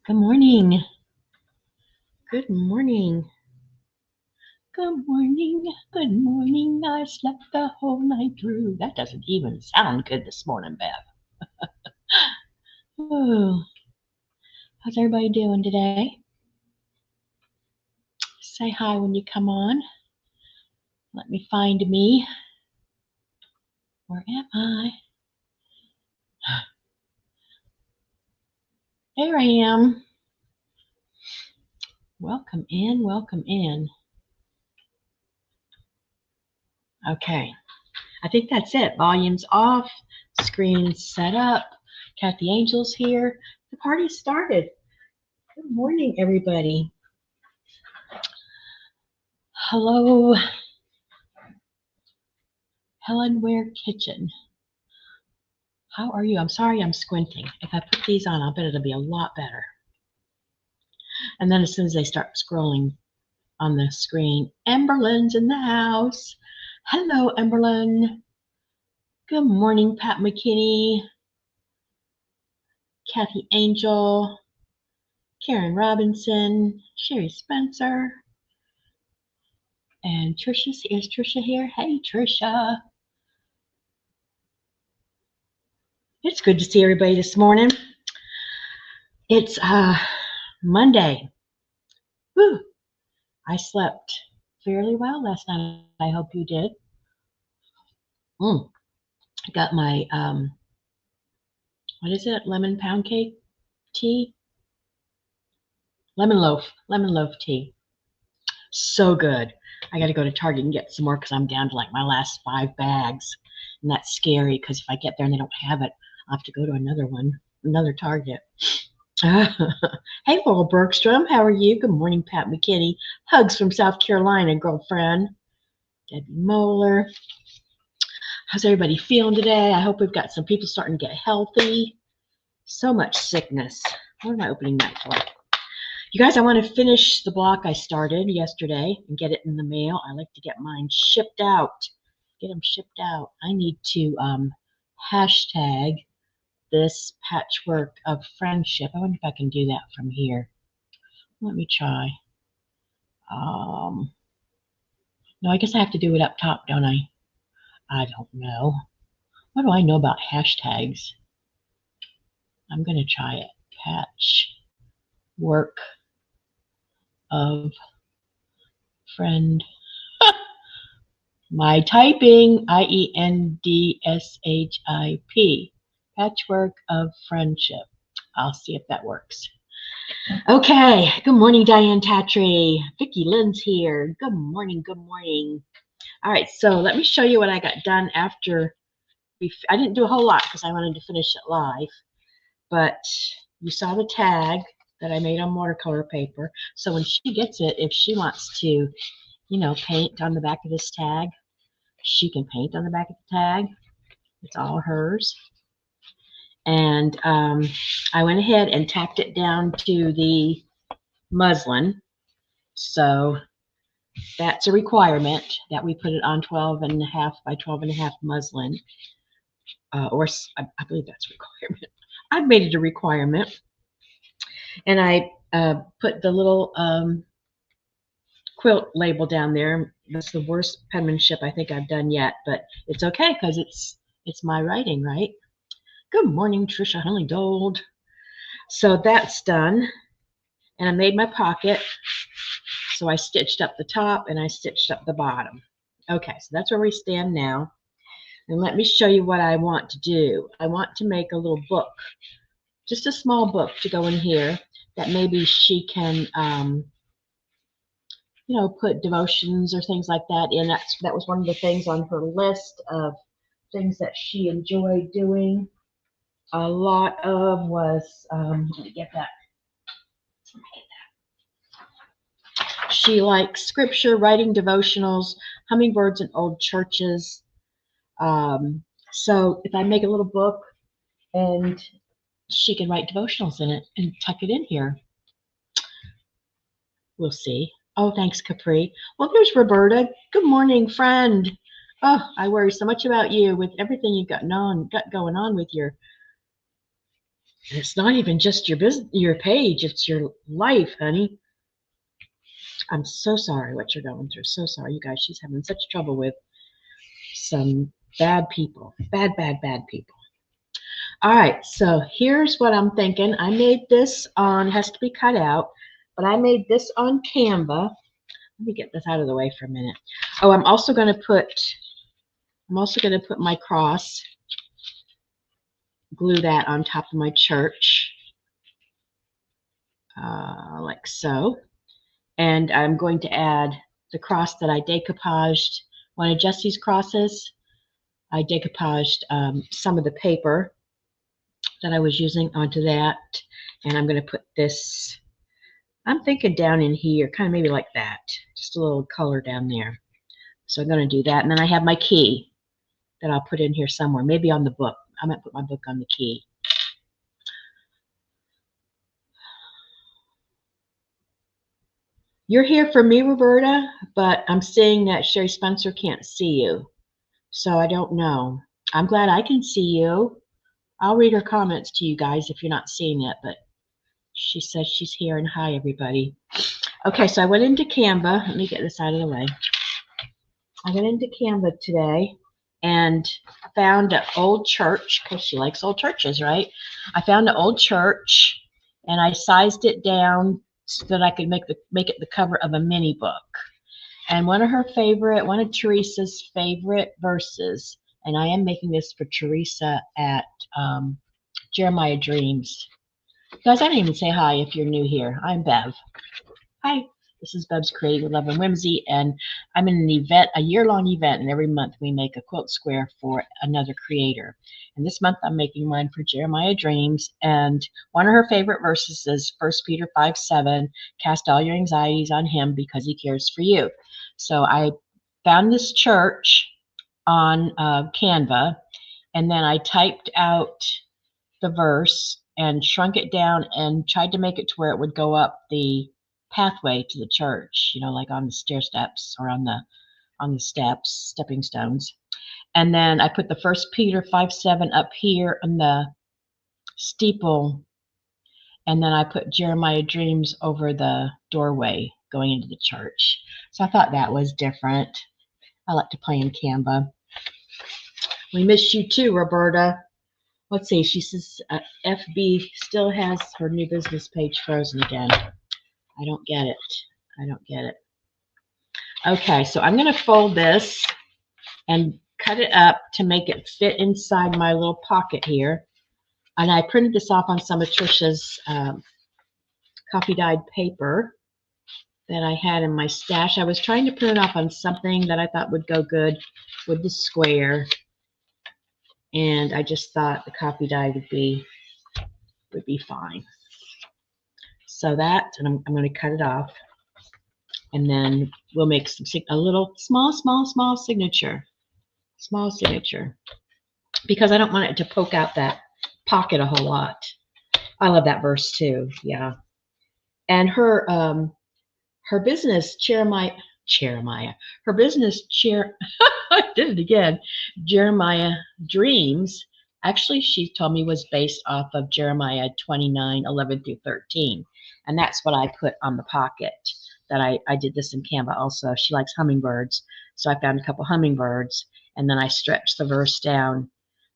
Good morning. Good morning. Good morning. Good morning. I slept the whole night through. That doesn't even sound good this morning, Bev. Oh, how's everybody doing today? Say hi when you come on. Let me find me. Where am I? There I am. Welcome in. Welcome in. Okay. I think that's it. Volume's off. Screen set up. Kathy Angel's here. The party started. Good morning, everybody. Hello, Helen Ware Kitchen. How are you? I'm sorry I'm squinting. If I put these on, I'll bet it'll be a lot better. And then as soon as they start scrolling on the screen, Emberlin's in the house. Hello, Emberlin. Good morning, Pat McKinney, Kathy Angel, Karen Robinson, Sherry Spencer, and is Trisha here? Hey, Trisha. It's good to see everybody this morning. It's Monday. Woo! I slept fairly well last night. I hope you did. I got my what is it? Lemon pound cake tea? Lemon loaf tea. So good. I got to go to Target and get some more because I'm down to like my last 5 bags. And that's scary because if I get there and they don't have it, I'll have to go to another Target. Hey, Laurel Bergstrom, how are you? Good morning, Pat McKinney. Hugs from South Carolina, girlfriend. Debbie Moeller. How's everybody feeling today? I hope we've got some people starting to get healthy. So much sickness. What am I opening that for? You guys, I want to finish the block I started yesterday and get it in the mail. I like to get mine shipped out. Get them shipped out. I need to hashtag this patchwork of friendship. I wonder if I can do that from here. Let me try. No, I guess I have to do it up top, don't I? I don't know. What do I know about hashtags? I'm going to try it. Patchwork of friend. My typing, IENDSHIP. Patchwork of friendship. I'll see if that works. Okay. Good morning, Diane Tatry. Vicki Lynn's here. Good morning. Good morning. All right. So let me show you what I got done after. I didn't do a whole lot because I wanted to finish it live. But you saw the tag that I made on watercolor paper. So when she gets it, if she wants to, paint on the back of this tag, she can paint on the back of the tag. It's all hers. And I went ahead and tacked it down to the muslin. So that's a requirement that we put it on 12.5 by 12.5 muslin. Or I believe that's a requirement. I've made it a requirement. And I put the little quilt label down there. That's the worst penmanship I think I've done yet, but it's okay because it's my writing, right? Good morning, Trisha Honeygold. So that's done, and I made my pocket. So I stitched up the top and I stitched up the bottom. Okay, so that's where we stand now. And let me show you what I want to do. I want to make a little book, just a small book to go in here that maybe she can put devotions or things like that in. That was one of the things on her list of things that she enjoyed doing. A lot of was, let me get that. She likes scripture, writing devotionals, hummingbirds in old churches. So if I make a little book and she can write devotionals in it and tuck it in here, we'll see. Oh, thanks, Capri. Well, there's Roberta. Good morning, friend. Oh, I worry so much about you with everything you've got going on with your It's not even just your business, your page. It's your life, honey. I'm so sorry what you're going through. So sorry, you guys. She's having such trouble with some bad people. Bad people. All right, so here's what I'm thinking. I made this on, has to be cut out, but I made this on Canva. Let me get this out of the way for a minute. Oh, I'm also going to put my cross, glue that on top of my church, like so. And I'm going to add the cross that I decoupaged. One of Jesse's crosses, I decoupaged some of the paper that I was using onto that. And I'm going to put this, I'm thinking down in here, kind of maybe like that. Just a little color down there. So I'm going to do that. And then I have my key that I'll put in here somewhere, maybe on the book. I might put my book on the key. You're here for me, Roberta, but I'm seeing that Sherry Spencer can't see you. So I don't know. I'm glad I can see you. I'll read her comments to you guys if you're not seeing it, but she says she's here, and hi, everybody. Okay, so I went into Canva. Let me get this out of the way. I went into Canva today and found an old church, because she likes old churches, right? I found an old church, and I sized it down so that I could make it the cover of a mini book. And one of Teresa's favorite verses, and I am making this for Teresa at Jeremiah Dreams. Guys, I didn't even say hi if you're new here. I'm Bev. Hi. This is Bev's Creating with Love and Whimsy, and I'm in an event, a year-long event, and every month we make a quilt square for another creator. And this month I'm making mine for Jeremiah Dreams, and one of her favorite verses is 1 Peter 5:7, cast all your anxieties on him because he cares for you. So I found this church on Canva, and then I typed out the verse and shrunk it down and tried to make it to where it would go up the pathway to the church, you know, like on the stair steps or on the steps, stepping stones. And then I put the 1 Peter 5:7 up here on the steeple, and then I put Jeremiah Dreams over the doorway going into the church. So I thought that was different. I like to play in Canva. We missed you too, Roberta. Let's see, she says FB still has her new business page frozen again. I don't get it. I don't get it. Okay, so I'm going to fold this and cut it up to make it fit inside my little pocket here. And I printed this off on some of Trisha's coffee dyed paper that I had in my stash. I was trying to print it off on something that I thought would go good with the square. And I just thought the coffee dye would be fine. So that, and I'm going to cut it off. And then we'll make a little small signature. Small signature. Because I don't want it to poke out that pocket a whole lot. I love that verse too. Yeah. And her business, her business I did it again. Jeremiah Dreams, actually she told me was based off of Jeremiah 29:11-13. And that's what I put on the pocket. That I did this in Canva also. She likes hummingbirds. So I found a couple hummingbirds, and then I stretched the verse down.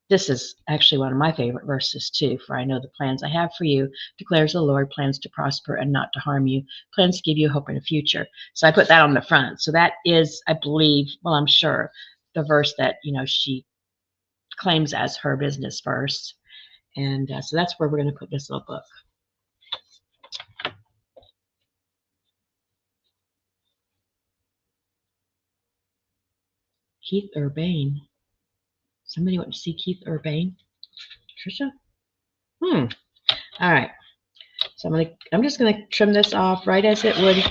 This is actually one of my favorite verses too. For I know the plans I have for you, declares the Lord, plans to prosper and not to harm you, plans to give you hope in the future. So I put that on the front. So that is, I believe, well, I'm sure, the verse that, you know, she claims as her business verse. And so that's where we're going to put this little book. Keith Urbain. Somebody want to see Keith Urbain? Trisha? All right. So I'm just gonna trim this off right as it would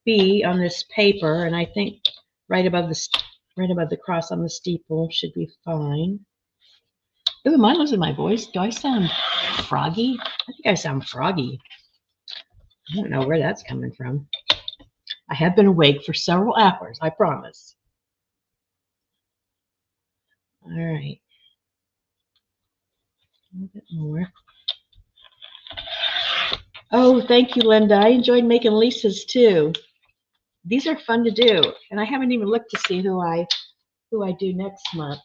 be on this paper, and I think right above the cross on the steeple should be fine. Ooh, am I losing my voice? Do I sound froggy? I think I sound froggy. I don't know where that's coming from. I have been awake for several hours, I promise. All right. A little bit more. Oh, thank you, Linda. I enjoyed making Lisa's too. These are fun to do, and I haven't even looked to see who I do next month.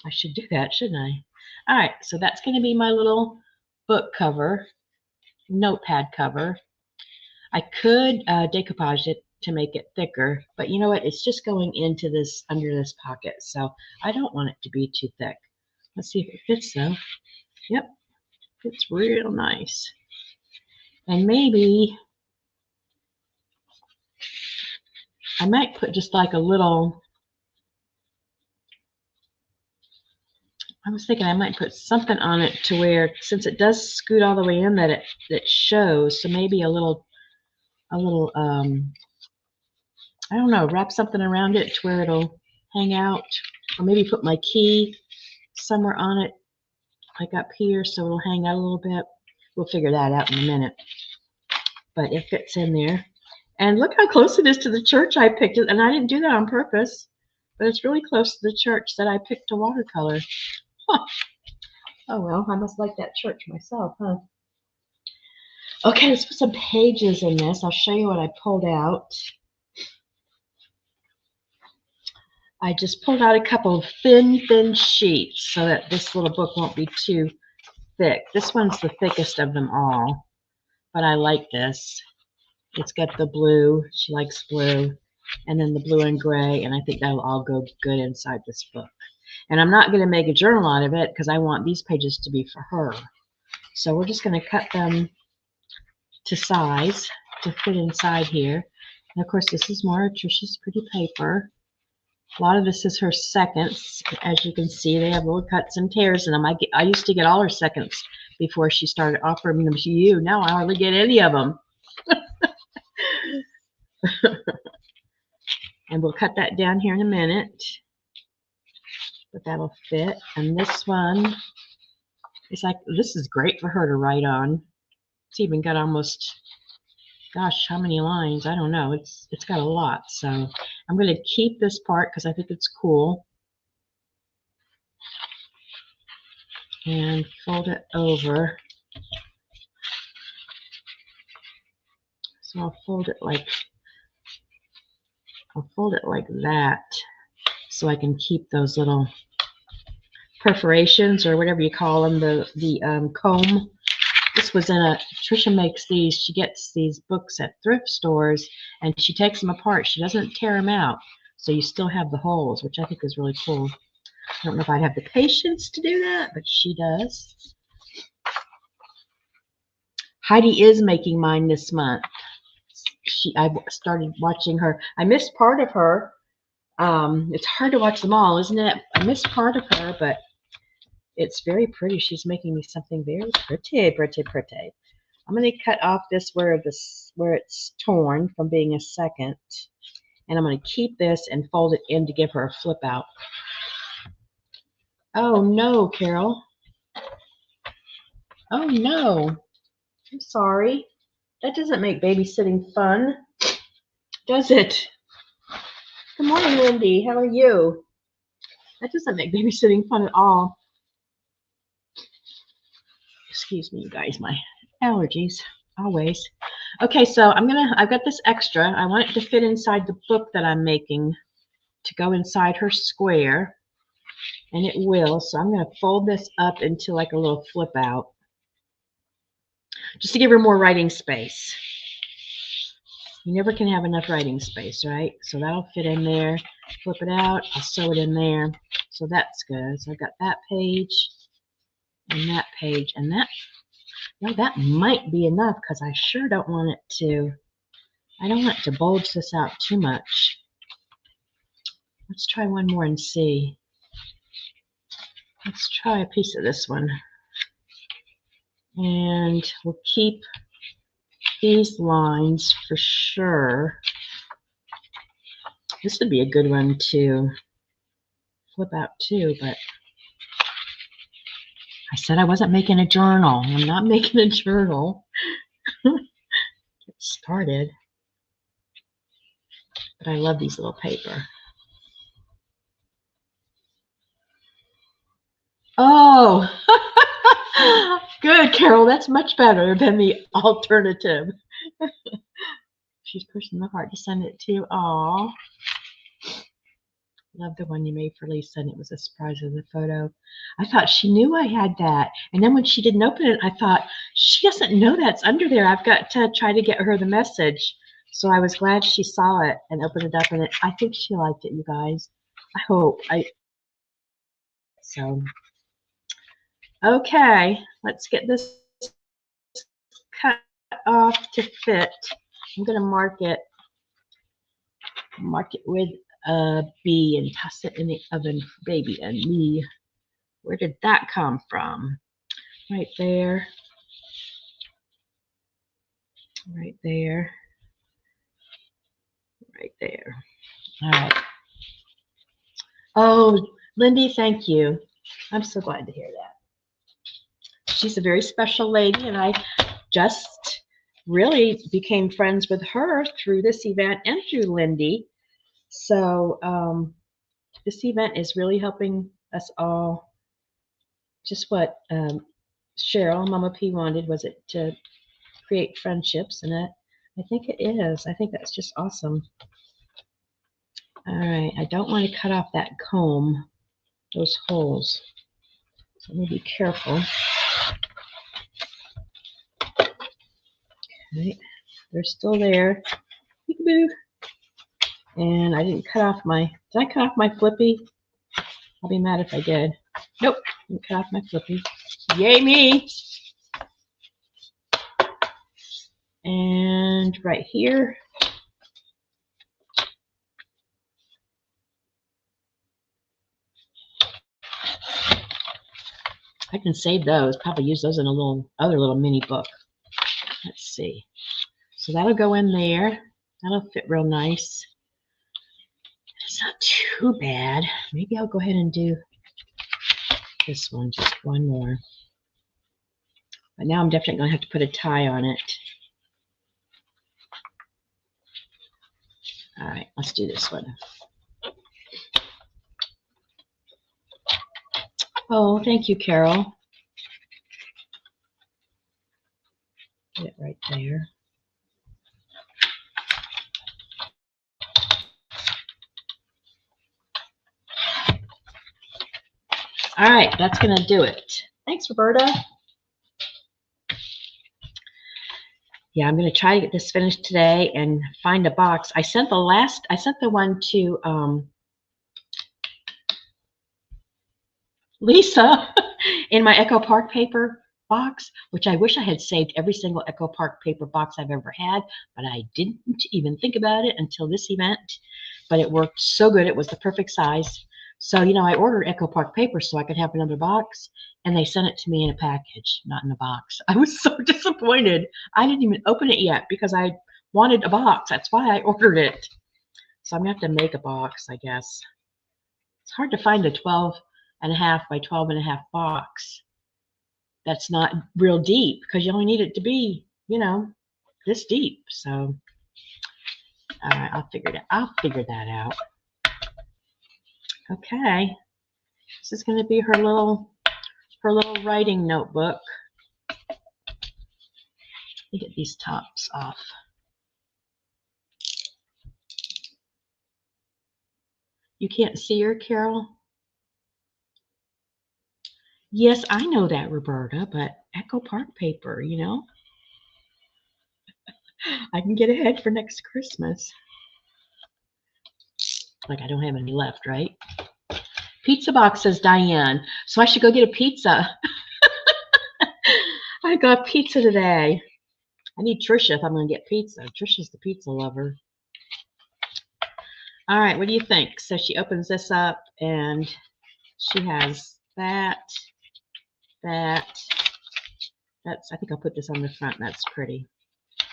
I should do that, shouldn't I? All right, so that's going to be my little book cover, notepad cover. I could decoupage it to make it thicker, but you know what? It's just going into this, under this pocket, so I don't want it to be too thick. Let's see if it fits though. Yep, fits real nice. And maybe I might put just like a little, I was thinking I might put something on it to where, since it does scoot all the way in, that it shows. So maybe a little, I don't know, wrap something around it to where it'll hang out, or maybe put my key somewhere on it, like up here, so it'll hang out a little bit. We'll figure that out in a minute. But it fits in there. And look how close it is to the church I picked it, and I didn't do that on purpose, but it's really close to the church that I picked to watercolor. Huh. Oh well, I must like that church myself, huh? Okay, let's put some pages in this. I'll show you what I pulled out. I just pulled out a couple of thin sheets so that this little book won't be too thick. This one's the thickest of them all, but I like this. It's got the blue, she likes blue, and then the blue and gray, and I think that'll all go good inside this book. And I'm not going to make a journal out of it because I want these pages to be for her. So we're just going to cut them to size to fit inside here. And of course, this is more Trisha's pretty paper. A lot of this is her seconds. As you can see, they have little cuts and tears in them. I used to get all her seconds before she started offering them to you. Now I hardly get any of them. And we'll cut that down here in a minute. But that'll fit. And this one is like, this is great for her to write on. It's even got almost, gosh, how many lines? I don't know. It's got a lot. So I'm going to keep this part because I think it's cool. And fold it over. So I'll fold it like that so I can keep those little perforations or whatever you call them, the comb. This was in a, Trisha makes these, she gets these books at thrift stores and she takes them apart. She doesn't tear them out. So you still have the holes, which I think is really cool. I don't know if I'd have the patience to do that, but she does. Heidi is making mine this month. I started watching her. I missed part of her. It's hard to watch them all, isn't it? I missed part of her, but it's very pretty. She's making me something very pretty. I'm going to cut off this where it's torn from being a second, and I'm going to keep this and fold it in to give her a flip out. Oh no, Carol. Oh no. I'm sorry. That doesn't make babysitting fun, does it? Good morning, Lindy. How are you? That doesn't make babysitting fun at all. Excuse me, you guys, my allergies, always. Okay, so I've got this extra. I want it to fit inside the book that I'm making to go inside her square, and it will. So I'm going to fold this up into like a little flip out, just to give her more writing space. You never can have enough writing space, right? So that'll fit in there. Flip it out. I'll sew it in there. So that's good. So I've got that page and that page and that. Well, that might be enough because I sure don't want it to, I don't want to bulge this out too much. Let's try one more and see. Let's try a piece of this one. And we'll keep these lines for sure. This would be a good one to flip out too, but I said I wasn't making a journal. I'm not making a journal. Get started. But I love these little paper. Oh, Good, Carol. That's much better than the alternative. She's pushing the heart to send it to. Aw. Love the one you made for Lisa, and it was a surprise of the photo. I thought she knew I had that. And then when she didn't open it, I thought, she doesn't know that's under there. I've got to try to get her the message. So I was glad she saw it and opened it up, and I think she liked it, you guys. I hope. So, okay, let's get this cut off to fit. I'm going to mark it with a B and toss it in the oven for baby and me. Where did that come from? Right there. Right there. Right there. All right. Oh, Lindy, thank you. I'm so glad to hear that. She's a very special lady, and I just really became friends with her through this event and through Lindy. So this event is really helping us all. Just what Cheryl, Mama P wanted, was it to create friendships, and I think it is. I think that's just awesome. All right, I don't want to cut off that comb, those holes. So I'm going to be careful. Okay, they're still there. Peekaboo. And I didn't cut off my, did I cut off my flippy? I'll be mad if I did. Nope, didn't cut off my flippy. Yay me! And right here. I can save those, probably use those in a other little mini book. Let's see. So that'll go in there. That'll fit real nice. It's not too bad. Maybe I'll go ahead and do this one, just one more. But now I'm definitely going to have to put a tie on it. All right, let's do this one. Oh, thank you, Carol. Put it right there. All right, that's going to do it. Thanks, Roberta. Yeah, I'm going to try to get this finished today and find a box. I sent the one to Lisa in my Echo Park paper box, which I wish I had saved every single Echo Park paper box I've ever had, but I didn't even think about it until this event. But it worked so good. It was the perfect size. So, you know, I ordered Echo Park paper so I could have another box, and they sent it to me in a package, not in a box. I was so disappointed. I didn't even open it yet because I wanted a box. That's why I ordered it. So I'm going to have to make a box, I guess. It's hard to find a 12.5 by 12.5 box that's not real deep, because you only need it to be, you know, this deep. So, all right, I'll figure that out. Okay, this is going to be her little writing notebook. Let me get these tops off. You can't see her, Carol? Yes, I know that, Roberta, but Echo Park paper, you know? I can get ahead for next Christmas. Like I don't have any left, right? Pizza box, says Diane. So I should go get a pizza. I got pizza today. I need Trisha if I'm going to get pizza. Trisha's the pizza lover. All right, what do you think? So she opens this up, and she has that. I think I'll put this on the front. That's pretty.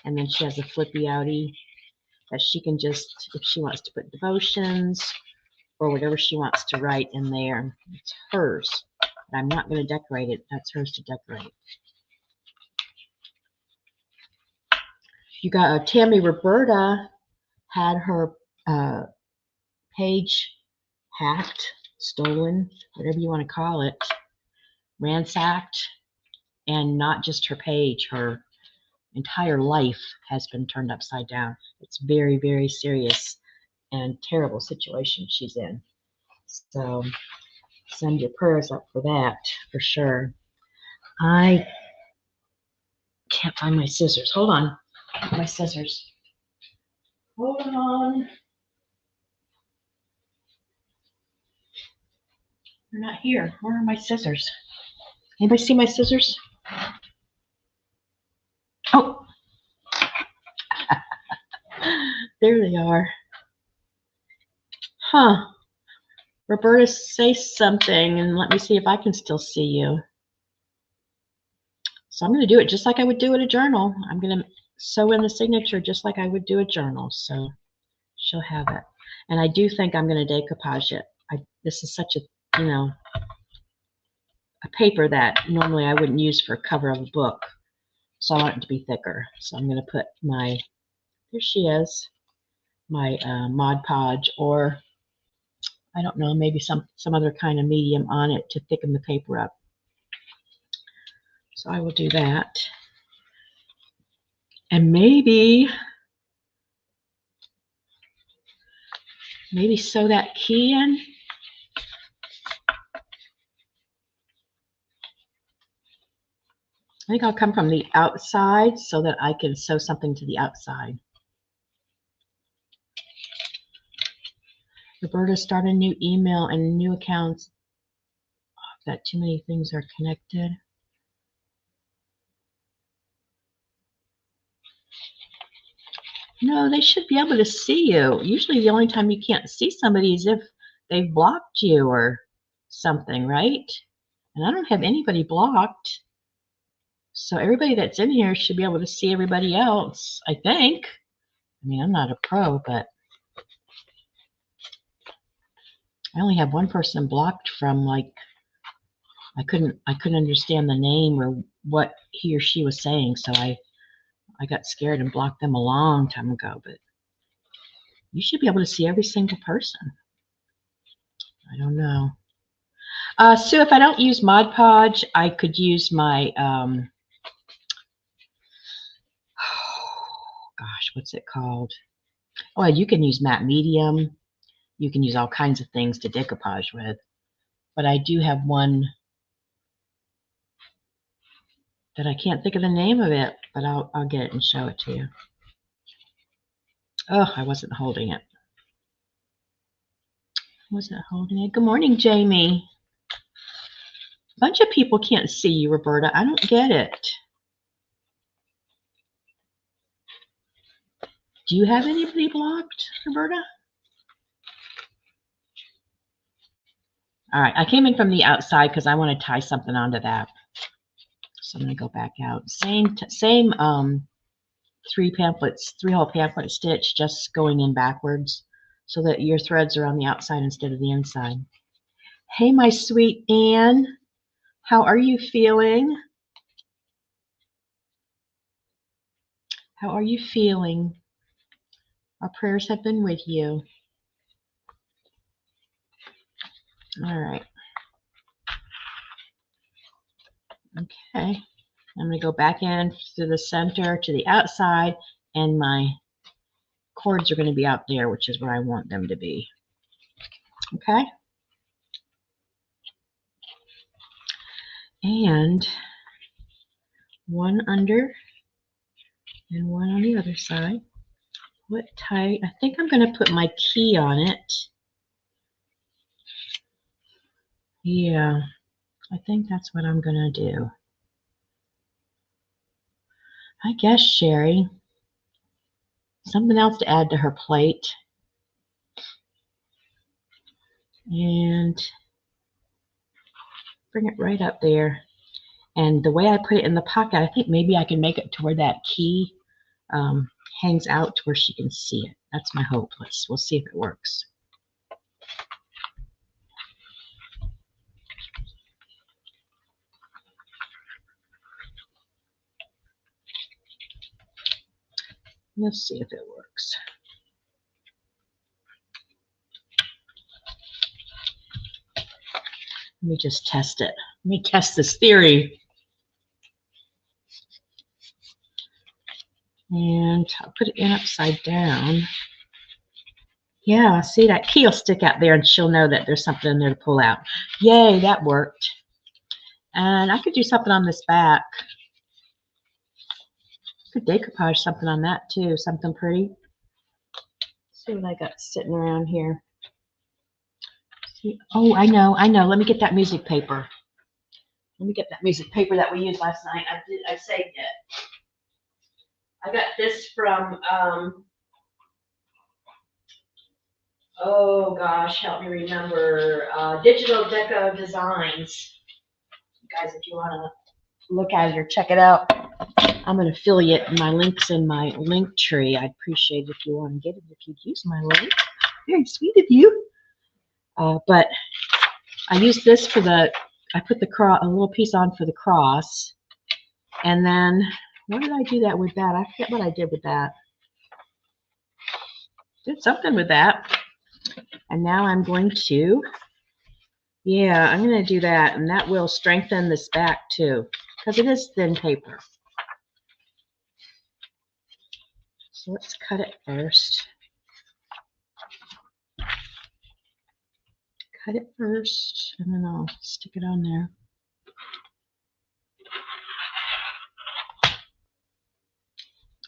And then she has a flippy outie that she can just, if she wants to put devotions or whatever she wants to write in there, it's hers. But I'm not going to decorate it. That's hers to decorate. You got Tammy Roberta had her page hacked, stolen, whatever you want to call it, ransacked. And not just her page, her entire life has been turned upside down. It's very, very serious and terrible situation she's in. So send your prayers up for that, for sure. I can't find my scissors. Hold on. My scissors. Hold on. They're not here. Where are my scissors? Anybody see my scissors? Oh. There they are. Huh. Roberta, say something and let me see if I can still see you. So I'm going to do it just like I would do at a journal. I'm going to sew in the signature just like I would do a journal. So she'll have it. And I do think I'm going to decoupage it. This is such a, a paper that normally I wouldn't use for a cover of a book. So I want it to be thicker. So I'm going to put my, there she is, my Mod Podge, or I don't know, maybe some other kind of medium on it to thicken the paper up. So I will do that. And maybe sew that key in. I think I'll come from the outside so that I can sew something to the outside. Roberta, start a new email and new accounts. Oh, that too many things are connected. No, they should be able to see you. Usually the only time you can't see somebody is if they've blocked you or something, right? And I don't have anybody blocked. So everybody that's in here should be able to see everybody else, I think. I mean, I'm not a pro, but I only have one person blocked from, like, I couldn't understand the name or what he or she was saying, so I got scared and blocked them a long time ago. But you should be able to see every single person. I don't know. Sue, if I don't use Mod Podge, I could use my gosh, what's it called? Oh, you can use Matte Medium. You can use all kinds of things to decoupage with. But I do have one that I can't think of the name of it, but I'll get it and show it to you. Oh, I wasn't holding it. Wasn't holding it. Good morning, Jamie. A bunch of people can't see you, Roberta. I don't get it. Do you have anybody blocked, Roberta? All right, I came in from the outside because I want to tie something onto that. So I'm going to go back out. Same three-hole pamphlet stitch, just going in backwards so that your threads are on the outside instead of the inside. Hey, my sweet Anne, how are you feeling? How are you feeling? Our prayers have been with you. All right. Okay. I'm going to go back in through the center to the outside, and my cords are going to be out there, which is where I want them to be. Okay. And one under and one on the other side. Pull it tight. I think I'm going to put my key on it. Yeah, I think that's what I'm going to do. I guess, Sherry, something else to add to her plate. And bring it right up there. And the way I put it in the pocket, I think maybe I can make it to where that key hangs out to where she can see it. That's my hope. We'll see if it works. Let's see if it works. Let me just test it. Let me test this theory. And I'll put it in upside down. Yeah, see, that key will stick out there and she'll know that there's something in there to pull out. Yay, that worked. And I could do something on this back. Could decoupage something on that too, something pretty. Let's see what I got sitting around here. See, oh, I know. Let me get that music paper. Let me get that music paper that we used last night. I saved it. I got this from oh gosh, help me remember. Digital Deco Designs. You guys, if you want to look at it or check it out, I'm going to affiliate my links in my link tree. I'd appreciate it if you want to get it, if you'd use my link. Very sweet of you. But I used this for I put a little piece on for the cross. And then, what did I do that with that? I forget what I did with that. Did something with that. And now I'm going to, yeah, I'm going to do that. And that will strengthen this back too, because it is thin paper. So let's cut it first. Cut it first, and then I'll stick it on there.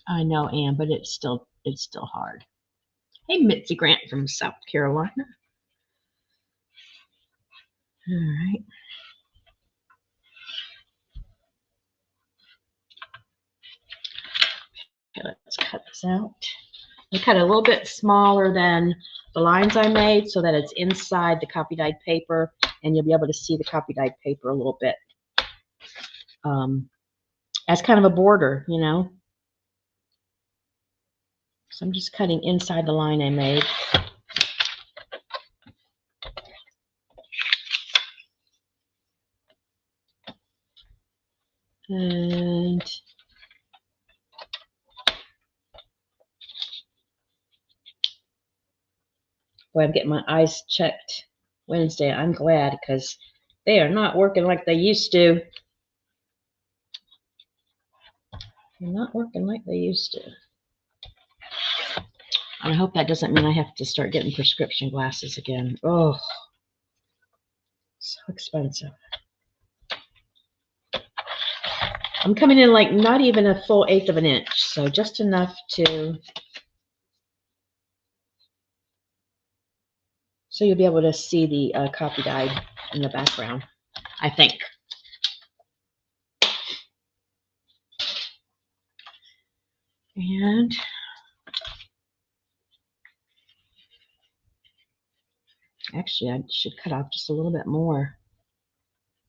I know, Ann, but it's still hard. Hey, Mitzi Grant from South Carolina. All right. Okay, let's cut this out. I cut it a little bit smaller than the lines I made so that it's inside the copy dyed paper, and you'll be able to see the copy dyed paper a little bit as kind of a border, you know. So I'm just cutting inside the line I made. And boy, I'm getting my eyes checked Wednesday. I'm glad, because they are not working like they used to. They're not working like they used to. I hope that doesn't mean I have to start getting prescription glasses again. Oh, so expensive. I'm coming in like not even a full 1/8 of an inch, so just enough to, so you'll be able to see the copy dyed in the background, I think. And actually, I should cut off just a little bit more.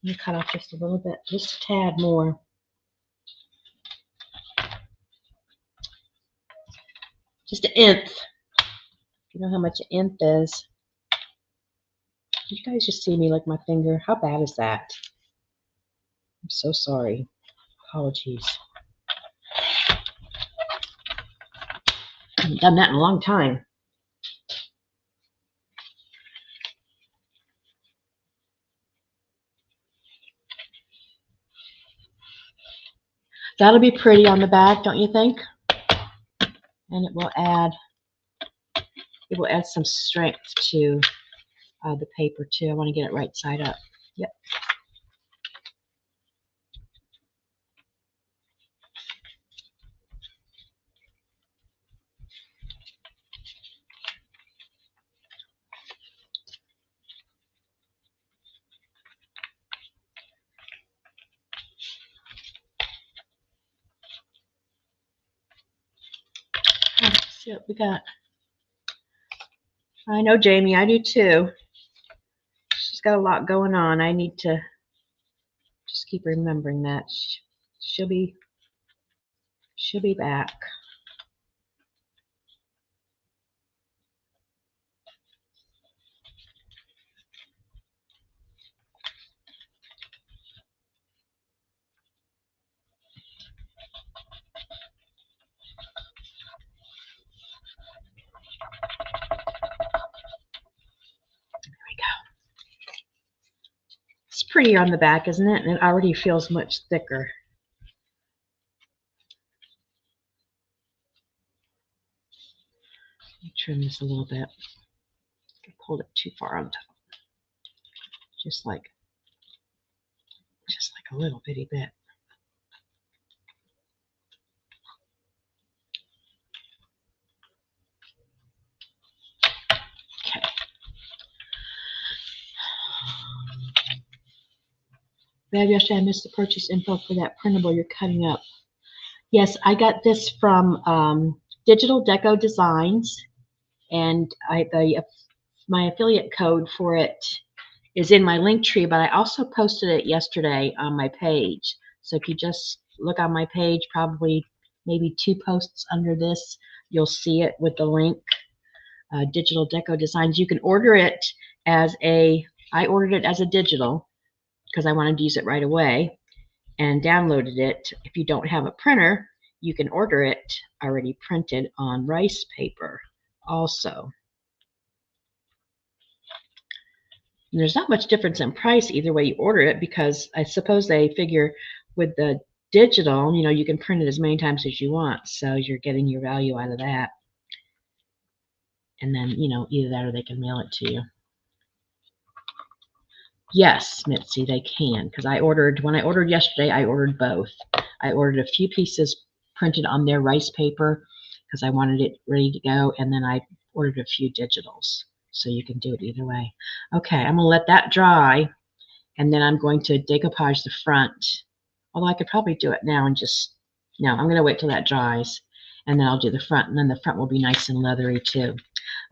Let me cut off just a little bit, just a tad more. Just an nth. You know how much an nth is. You guys just see me like my finger. How bad is that? I'm so sorry. Apologies. I haven't done that in a long time. That'll be pretty on the back, don't you think? And it will add some strength to the paper too. I want to get it right side up. Yep. Let's see what we got. I know, Jamie, I do too. She's got a lot going on. I need to just keep remembering that. She'll be back. It's prettier on the back, isn't it? And it already feels much thicker. Let me trim this a little bit. I pulled it too far on top. Just like a little bitty bit. Okay. Bad yesterday, I missed the purchase info for that printable you're cutting up. Yes, I got this from Digital Deco Designs, and my affiliate code for it is in my link tree, but I also posted it yesterday on my page. So if you just look on my page, probably maybe 2 posts under this, you'll see it with the link. Digital Deco Designs. You can order it as I ordered it as a digital because I wanted to use it right away and downloaded it. If you don't have a printer, you can order it already printed on rice paper also. And there's not much difference in price either way you order it, because I suppose they figure with the digital, you can print it as many times as you want, so you're getting your value out of that. And then, either that or they can mail it to you. Yes, Mitzi, they can, because when I ordered yesterday, I ordered both. I ordered a few pieces printed on their rice paper because I wanted it ready to go, and then I ordered a few digitals, so you can do it either way. Okay, I'm going to let that dry, and then I'm going to decoupage the front, although I could probably do it now and no, I'm going to wait till that dries, and then I'll do the front, and then the front will be nice and leathery too.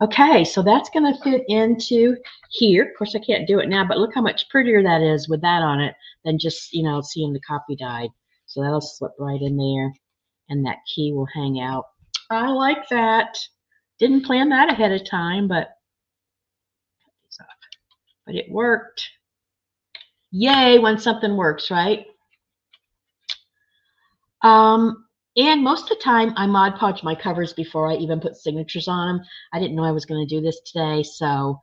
Okay, so that's going to fit into here. Of course, I can't do it now, but look how much prettier that is with that on it than just, seeing the copy dyed. So that'll slip right in there, and that key will hang out. I like that. Didn't plan that ahead of time, but it worked. Yay when something works, right? And most of the time, I Mod Podge my covers before I even put signatures on them. I didn't know I was going to do this today, so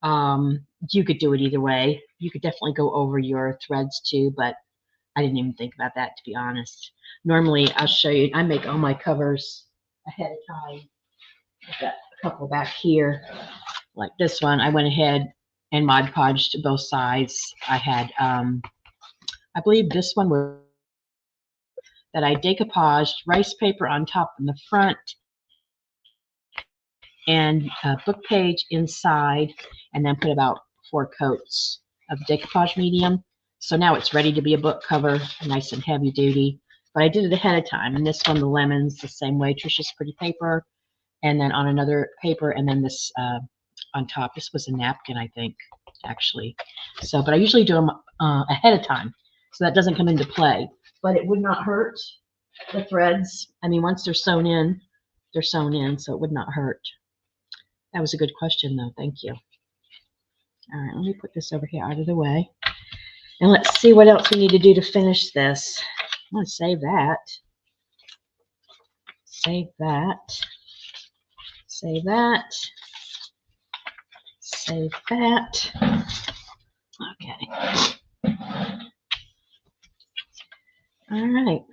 you could do it either way. You could definitely go over your threads too, but I didn't even think about that, to be honest. Normally, I'll show you. I make all my covers ahead of time. I've got a couple back here, like this one. I went ahead and Mod Podged both sides. I had, I believe this one was that I decoupaged rice paper on top in the front and a book page inside, and then put about 4 coats of decoupage medium. So now it's ready to be a book cover, nice and heavy duty. But I did it ahead of time. And this one, the lemons, the same way, Trisha's Pretty Paper, and then on another paper, and then this on top. This was a napkin, I think, actually. So, but I usually do them ahead of time, so that doesn't come into play. But it would not hurt the threads. I mean, once they're sewn in, so it would not hurt. That was a good question, though. Thank you. All right, let me put this over here out of the way. And let's see what else we need to do to finish this. I'm going to save that. Save that. Save that. Save that. Okay. All right.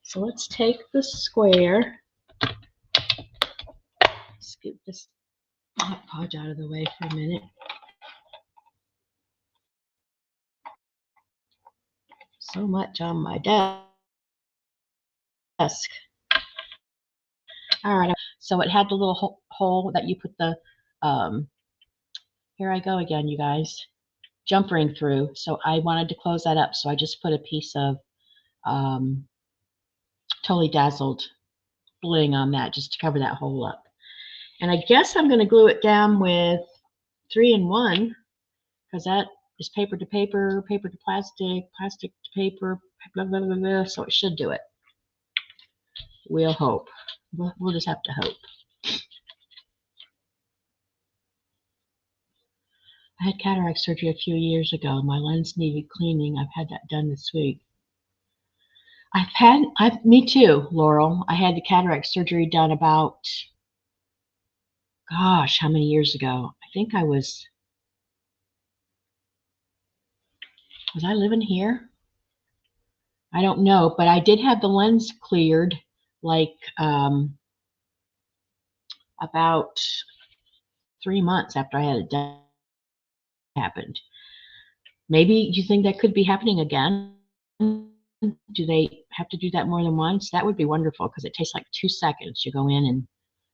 So let's take the square. Scoop this Mod Podge out of the way for a minute. So much on my desk. All right. So it had the little hole that you put the, here I go again, you guys, jump ring through. So I wanted to close that up. So I just put a piece of Totally Dazzled bling on that just to cover that hole up. And I guess I'm going to glue it down with 3-in-1, because that is paper to paper, paper to plastic, plastic to paper, blah, blah, blah, blah. So it should do it. We'll hope. We'll just have to hope. I had cataract surgery a few years ago. My lens needed cleaning. I've had that done this week. Me too, Laurel. I had the cataract surgery done about, gosh, how many years ago? I think was I living here? I don't know, but I did have the lens cleared like about 3 months after I had it done happened. Maybe you think that could be happening again. Do they have to do that more than once? That would be wonderful because it takes like 2 seconds. You go in and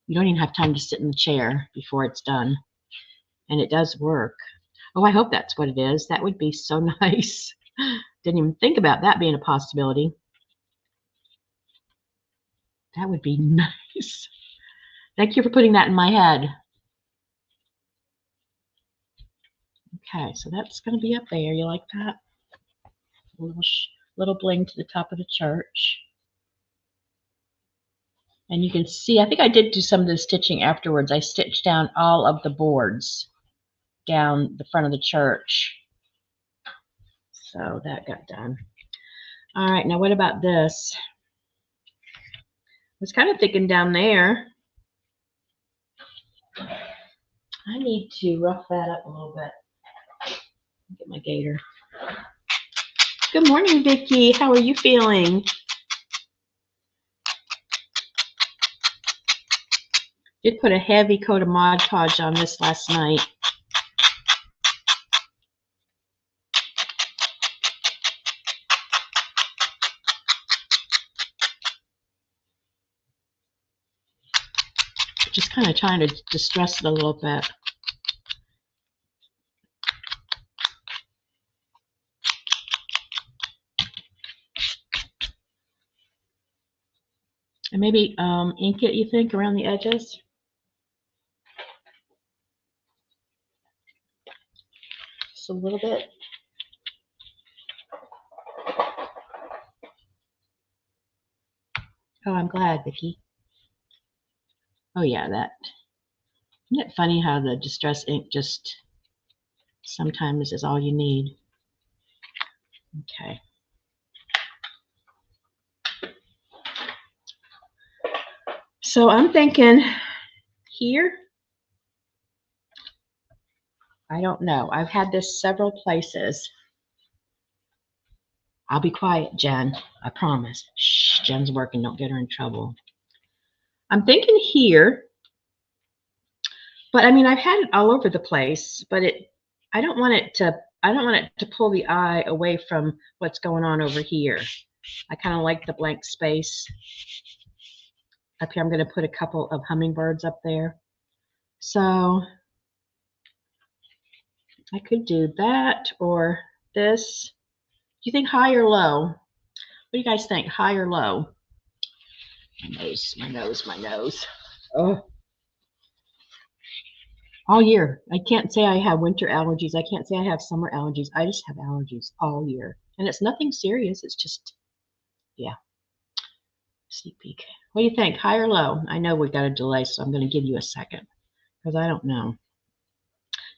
you don't even have time to sit in the chair before it's done. And it does work. Oh, I hope that's what it is. That would be so nice. Didn't even think about that being a possibility. That would be nice. Thank you for putting that in my head. Okay, so that's going to be up there. You like that? A little bling to the top of the church. And you can see, I think I did do some of the stitching afterwards. I stitched down all of the boards down the front of the church. So that got done. All right, now what about this? I was kind of thinking down there. I need to rough that up a little bit. Get my gator. Good morning, Vicki. How are you feeling? Did put a heavy coat of Mod Podge on this last night. Just kind of trying to distress it a little bit. And maybe ink it, you think, around the edges? Just a little bit. Oh, I'm glad, Vicki. Oh, yeah, that. Isn't it funny how the distress ink just sometimes is all you need? Okay. So I'm thinking here. I don't know. I've had this several places. I'll be quiet, Jen. I promise. Shh, Jen's working. Don't get her in trouble. I'm thinking here, but I mean, I've had it all over the place, but I don't want it to pull the eye away from what's going on over here. I kind of like the blank space. Up here, I'm going to put a couple of hummingbirds up there. So I could do that or this. Do you think high or low? What do you guys think? High or low? My nose, my nose, my nose. Oh. All year. I can't say I have winter allergies. I can't say I have summer allergies. I just have allergies all year. And it's nothing serious. It's just, yeah. Sneak peek. What do you think? High or low? I know we've got a delay, so I'm going to give you a second because I don't know.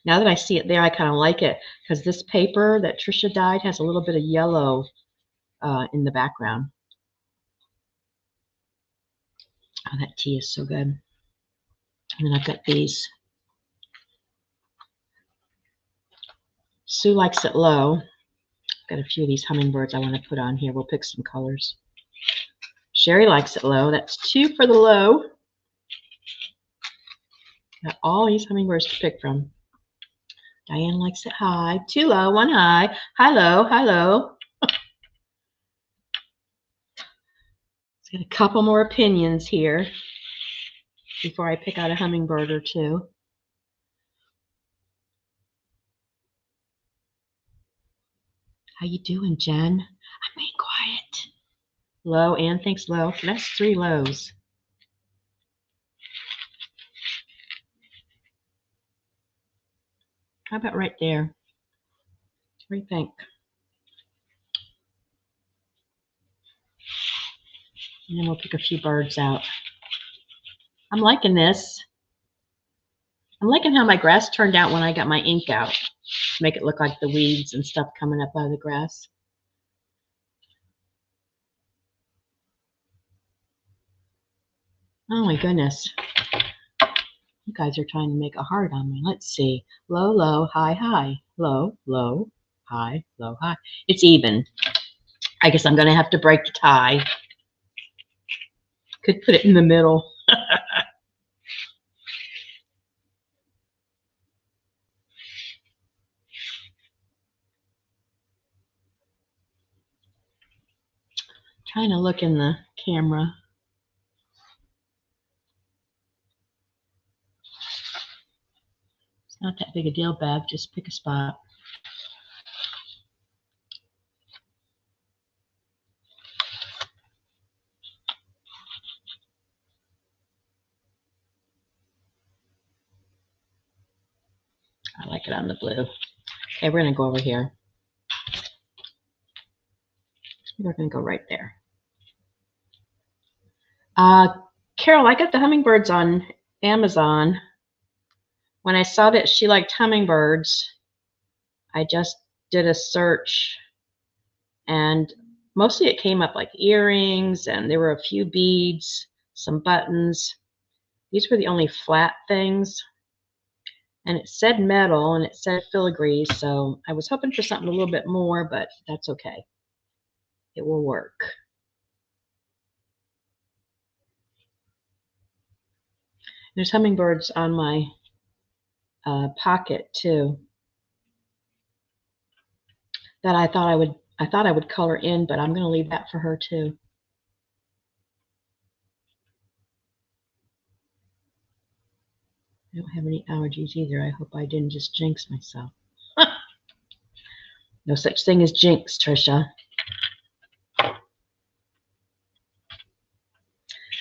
Now that I see it there, I kind of like it because this paper that Trisha dyed has a little bit of yellow in the background. Oh, that tea is so good. And then I've got these. Sue likes it low. I've got a few of these hummingbirds I want to put on here. We'll pick some colors. Sherry likes it low. That's 2 for the low. Got all these hummingbirds to pick from. Diane likes it high. 2 low, 1 high. High, low, high, low. Let's get a couple more opinions here before I pick out a hummingbird or two. How you doing, Jen? I'm being quiet. Low, Ann thinks low. That's 3 lows. How about right there? What do you think? And then we'll pick a few birds out. I'm liking this. I'm liking how my grass turned out when I got my ink out. Make it look like the weeds and stuff coming up out of the grass. Oh my goodness. You guys are trying to make a heart on me. Let's see. Low, low, high, high. Low, low, high, low, high. It's even. I guess I'm going to have to break the tie. Could put it in the middle. Trying to look in the camera. It's not that big a deal, Bev. Just pick a spot. I like it on the blue. Okay, we're going to go over here. We're going to go right there. Carol, I got the hummingbirds on Amazon. When I saw that she liked hummingbirds, I just did a search, and mostly it came up like earrings, and there were a few beads, some buttons. These were the only flat things. And it said metal, and it said filigree, so I was hoping for something a little bit more, but that's okay. It will work. There's hummingbirds on my pocket too that I thought I would color in, but I'm going to leave that for her too. I don't have any allergies either. I hope I didn't just jinx myself. No such thing as jinx, Trisha.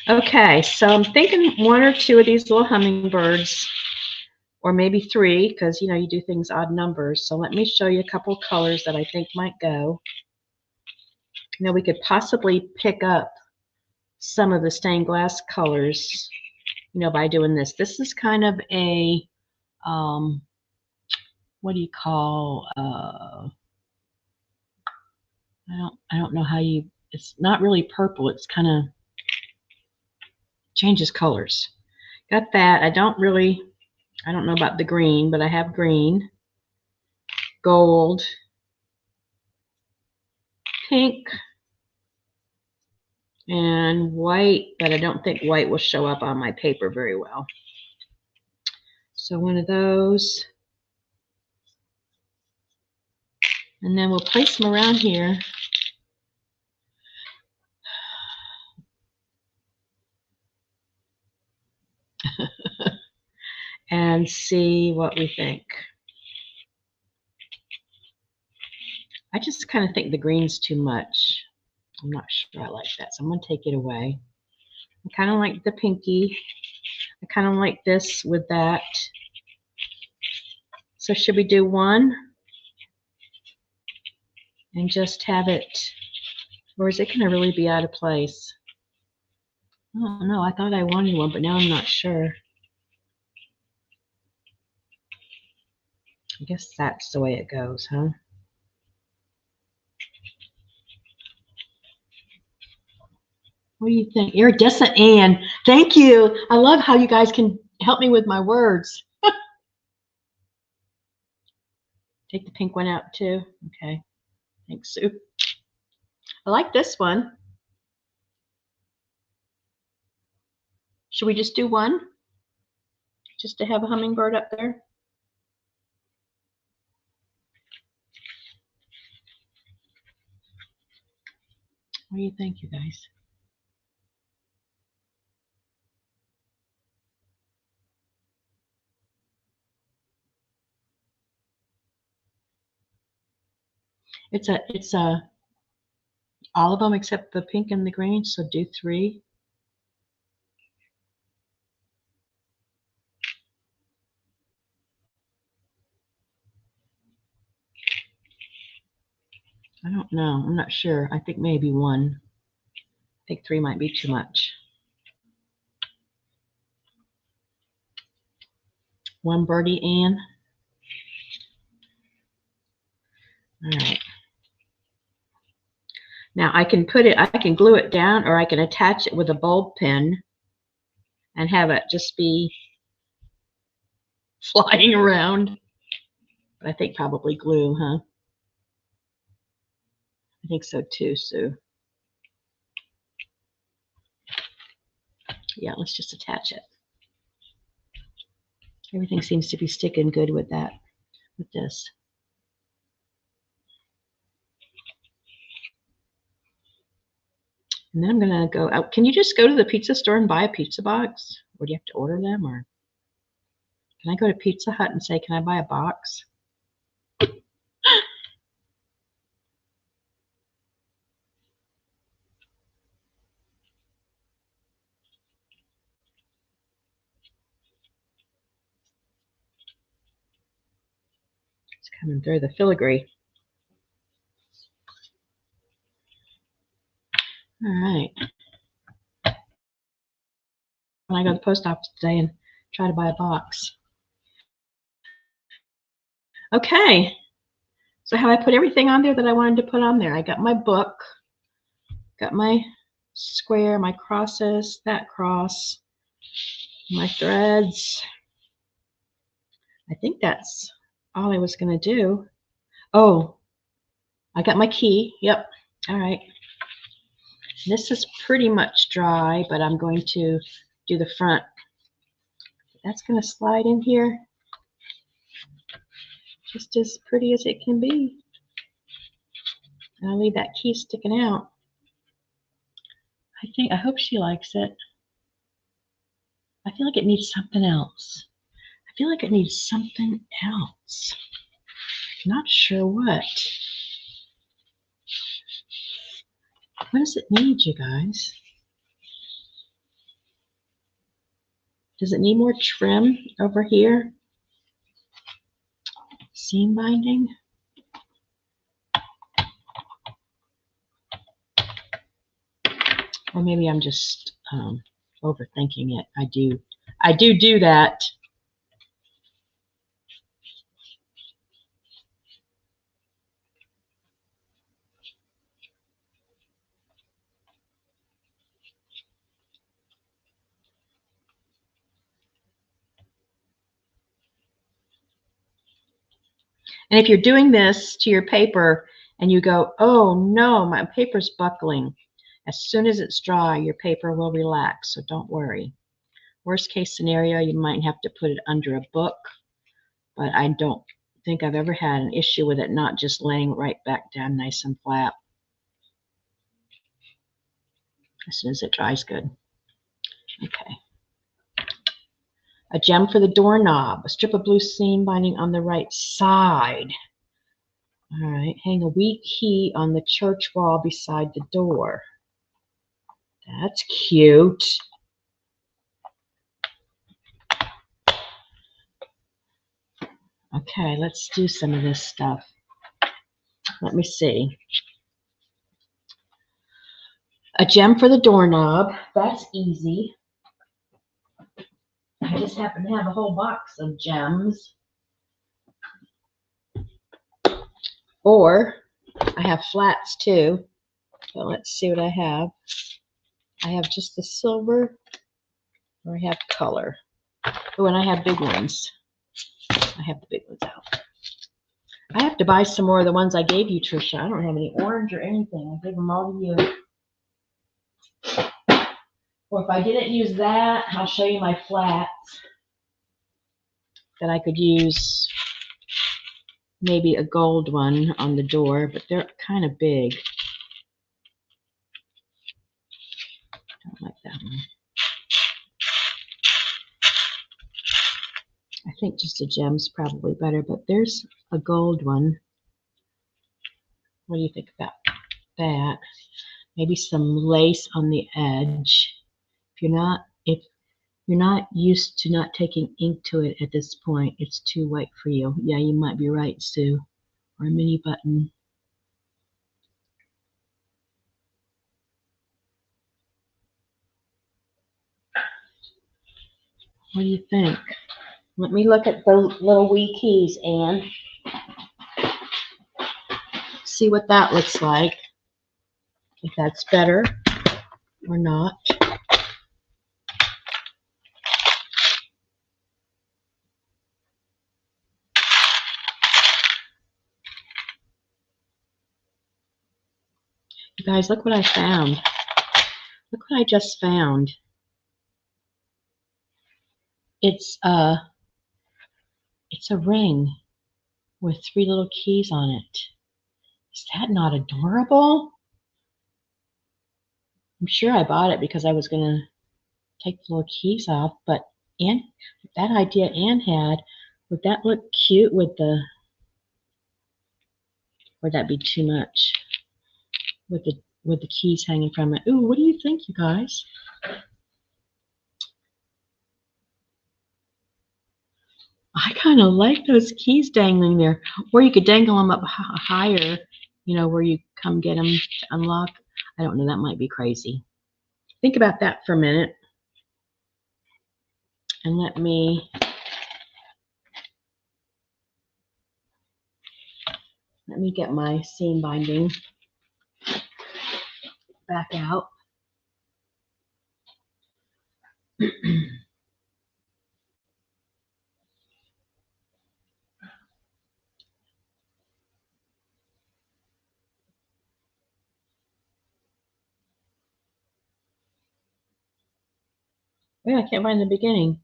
Okay, so I'm thinking one or two of these little hummingbirds, or maybe three, because you do things odd numbers. So let me show you a couple colors that I think might go. Now we could possibly pick up some of the stained glass colors, by doing this. This is kind of a, what do you call, I don't know how it's not really purple. It's kind of changes colors. Got that. I don't know about the green, but I have green, gold, pink, and white, but I don't think white will show up on my paper very well. So one of those. And then we'll place them around here. And see what we think. I just kind of think the green's too much. I'm not sure I like that, so I'm going to take it away. I kind of like the pinky. I kind of like this with that. So should we do one? And just have it, or is it going to really be out of place? I don't know. I thought I wanted one, but now I'm not sure. I guess that's the way it goes, huh? What do you think? Iridescent Anne. Thank you. I love how you guys can help me with my words. Take the pink one out too. Okay. Thanks, Sue. I like this one. Should we just do one? Just to have a hummingbird up there? What do you think, you guys? It's all of them except the pink and the green, so do three. I don't know. I'm not sure. I think maybe one. I think three might be too much. One birdie, Anne. All right. Now I can glue it down, or I can attach it with a bulb pin and have it just be flying around. But I think probably glue, huh? I think so too, Sue. Yeah, let's just attach it. Everything seems to be sticking good with that, with this. And then I'm going to go out. Can you just go to the pizza store and buy a pizza box? Or do you have to order them? Or can I go to Pizza Hut and say, can I buy a box? It's coming through the filigree. All right. When I go to the post office today and try to buy a box. Okay. So have I put everything on there that I wanted to put on there? I got my book, got my square, my crosses, that cross, my threads. I think that's all I was going to do. Oh, I got my key. Yep. All right. This is pretty much dry, but I'm going to do the front. That's going to slide in here just as pretty as it can be. And I'll leave that key sticking out. I hope she likes it. I feel like it needs something else. I feel like it needs something else. Not sure what. What does it need, you guys? Does it need more trim over here? Seam binding? Or maybe I'm just overthinking it. I do that. And if you're doing this to your paper and you go, oh no, my paper's buckling, as soon as it's dry, your paper will relax, so don't worry. Worst case scenario, you might have to put it under a book, but I don't think I've ever had an issue with it not just laying right back down nice and flat. As soon as it dries good. Okay. A gem for the doorknob, a strip of blue seam binding on the right side. All right, hang a wee key on the church wall beside the door. That's cute. Okay, let's do some of this stuff. Let me see. A gem for the doorknob. That's easy. I just happen to have a whole box of gems. Or I have flats too. So let's see what I have. I have just the silver, or I have color. Oh, and I have big ones. I have the big ones out. I have to buy some more of the ones I gave you, Trisha. I don't have any orange or anything. I gave them all to you. Or if I didn't use that, I'll show you my flats that I could use. Maybe a gold one on the door, but they're kind of big. Don't like that one. I think just a gem's probably better, but there's a gold one. What do you think about that? Maybe some lace on the edge. If you're not used to not taking ink to it at this point, it's too white for you. Yeah, you might be right, Sue. Or a mini button. What do you think? Let me look at the little wee keys, Anne. See what that looks like. If that's better or not. You guys, look what I found. Look what I just found. It's a ring with 3 little keys on it. Is that not adorable? I'm sure I bought it because I was going to take the little keys off, but Anne, that idea Anne had, would that look cute with the, or would that be too much with the keys hanging from it? Ooh, what do you think, you guys? I kind of like those keys dangling there, or you could dangle them up higher, you know, where you come get them to unlock. I don't know, that might be crazy. Think about that for a minute, and let me get my seam binding back out. Yeah, I can't find the beginning.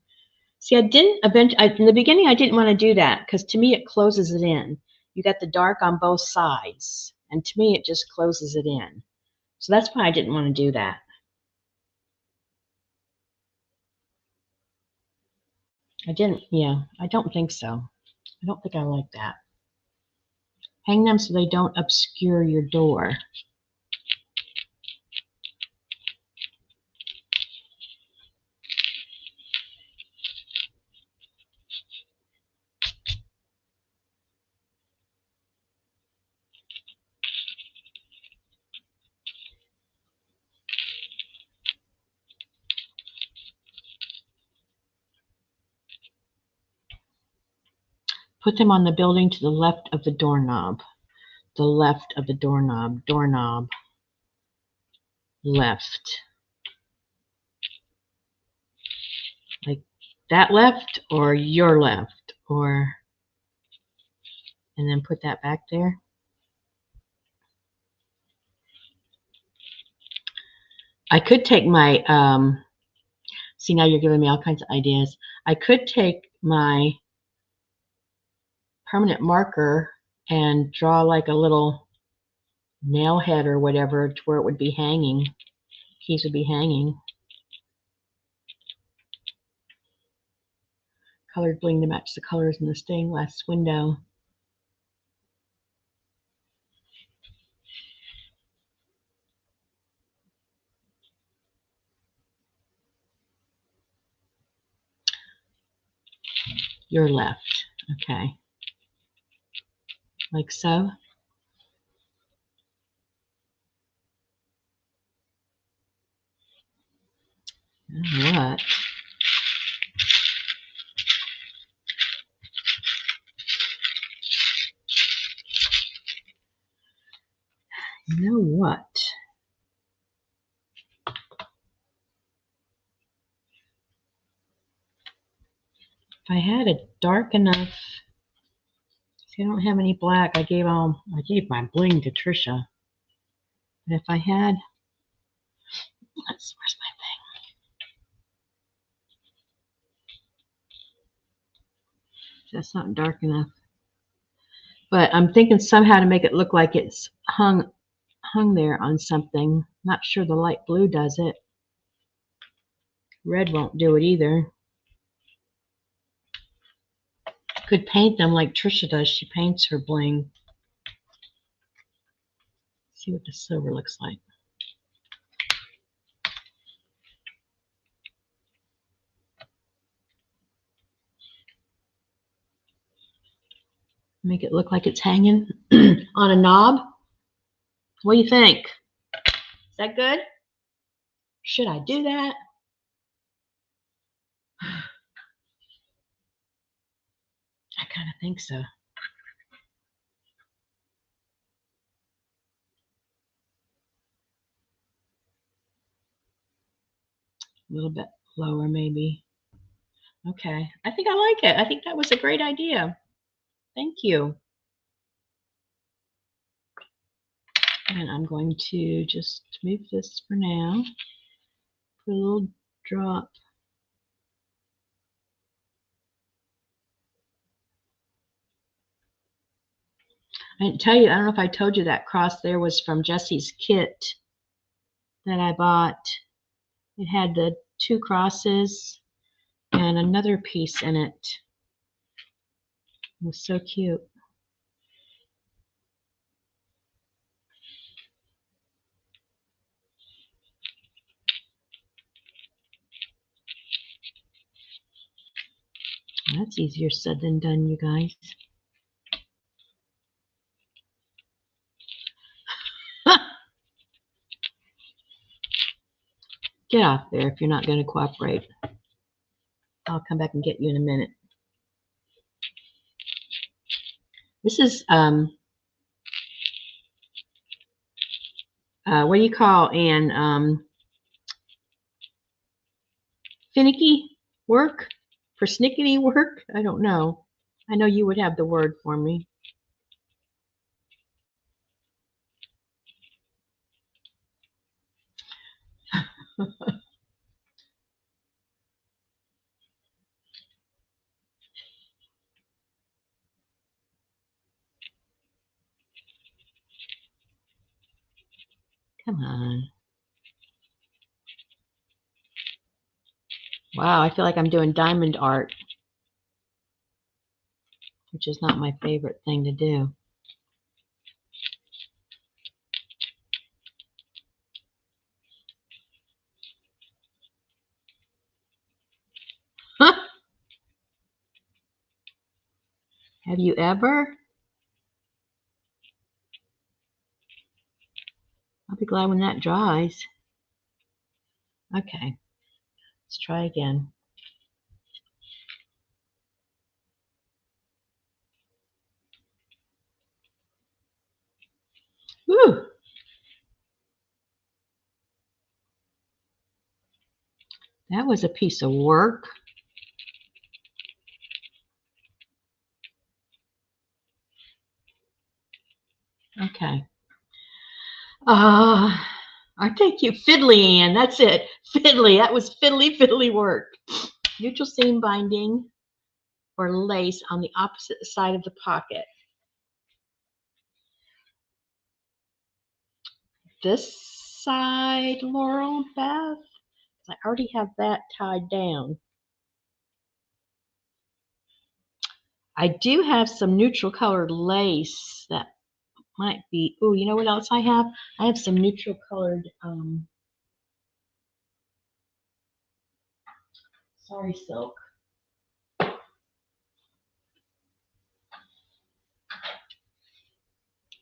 See, in the beginning, I didn't want to do that because to me it closes it in. You got the dark on both sides, and to me it just closes it in. So that's why I didn't want to do that. I don't think so. I don't think I like that. Hang them so they don't obscure your door. Put them on the building to the left of the doorknob. The left of the doorknob. Doorknob. Left. Like that left or your left, or, and then put that back there. I could take my, see, now you're giving me all kinds of ideas. I could take my permanent marker and draw like a little nail head or whatever to where it would be hanging. Keys would be hanging. Colored bling to match the colors in the stained glass window. Your left. Okay. Like so. What? You know what? If I had a dark enough, see, I don't have any black. I gave my bling to Trisha. But if I had, where's my thing? That's not dark enough. But I'm thinking somehow to make it look like it's hung there on something. Not sure the light blue does it. Red won't do it either. Could paint them like Trisha does. She paints her bling. See what the silver looks like. Make it look like it's hanging on a knob. What do you think? Is that good? Should I do that? I kind of think so. A little bit lower, maybe. Okay. I think I like it. I think that was a great idea. Thank you. And I'm going to just move this for now. Put a little drop I didn't tell you, I don't know if I told you that cross there was from Jesse's kit that I bought. It had the 2 crosses and another piece in it. It was so cute. That's easier said than done, you guys. Get off there if you're not going to cooperate. I'll come back and get you in a minute. This is, what do you call, Anne? Finicky work? Persnickety work? I don't know. I know you would have the word for me. Come on. Wow, I feel like I'm doing diamond art, which is not my favorite thing to do. Have you ever? I'll be glad when that dries. Okay, let's try again. Whew. That was a piece of work. Okay. I take you fiddly, Ann. That's it. Fiddly. That was fiddly work. Neutral seam binding or lace on the opposite side of the pocket. This side, Laurel Beth. I already have that tied down. I do have some neutral colored lace that might be, oh, you know what else I have? I have some neutral colored, sorry, silk. But